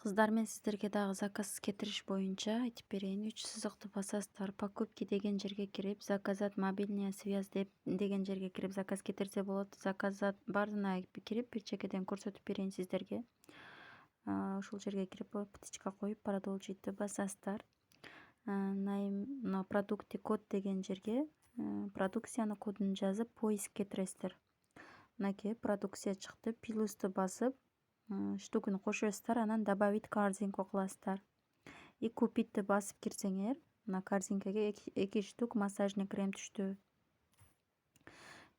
Кыздар, мен сиздерге дагы заказ кетириш боюнча айтып берейин. 3 сызыкты басасыздар. Покупки деген жерге кирип, заказать мобильная связь деген жерге кирип заказ кетирсе болот. Заказат баарына кирип, бир чекеден көрсөтүп берейин сиздерге. Ушул жерге кирип птичка коюп, продолжитти басасыздар. На продукте код деген жерге продукциянын кодун жазып, поиск кетиресиздер. Мынакей продукция чыкты. Плюсту басып, штугуну кошосуздар, анан добавить корзинку кыласыздар. И купитти басып кирсеңер, мына корзинкага 2 штук массажный крем түштү.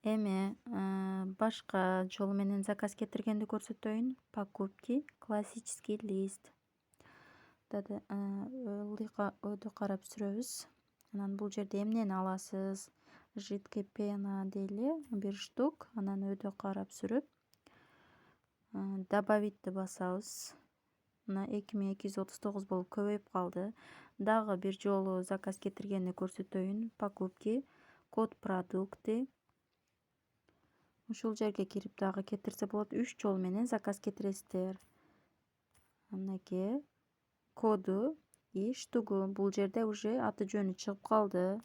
Эми башка жол менен заказ кетиргенди көрсөтөйүн. Покупки, классический лист. Ылдыйга өйдө карап сүрөбүз. Анан бул жерде эмнени аласыз? Жидкий пена дейли 1 штук. Анан өйдө карап сүрүп, добавитти басабыз. Мына 2239 болуп көбөйүп калды. Дагы бир жолу заказ кетиргенди көрсөтөйүн. Покупки, код продукты. Ушул жерге кирип дагы кетирсе болот. 3 жол менен заказ кетиресиздер. Мынакей коду и штугу. Бул жерде уже аты жөнү чыгып калды.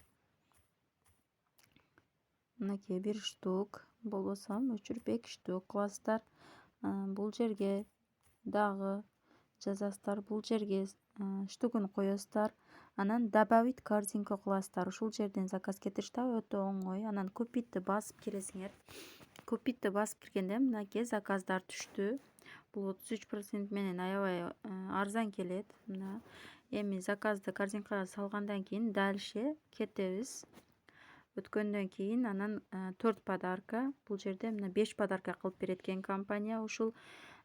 Мынакей 1 штук, болбосо өчүрүп 2 штук кыласыздар. Бул жерге дагы жазасыздар. Бул жерге штугуну коесуздар. Анан добавить корзинка кыласыздар. Ушул жерден заказ кетириш да өтө оңой. Анан купитти басып киресиңер. Купитти басып киргенде мынакей заказдар түштү. Бул 33% менен аябай арзан келет. Мына эми заказды корзинкага салгандан кийин дальше кетебиз. Өткөндөн кийин анан 4 подарка. Бул жерде мына 5 подарка кылып берет экен компания. Ушул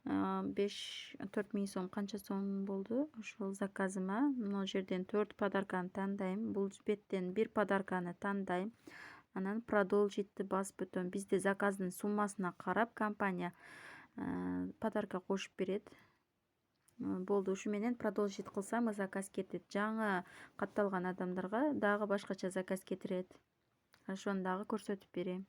4000 сом канча сом болду? Ушул заказыма могу жерден 4 подарканы тандайм. Бул беттен 1 подарканы тандайм. Анан продолжитти басып өтөм. Бизде заказдын суммасына карап компания подарка кошуп берет. Болду, ушу менен продолжить кылсам заказ кетет. Жаңы катталган адамдарга дагы башкача заказ кетирет. Ошону дагы көрсөтүп берейин.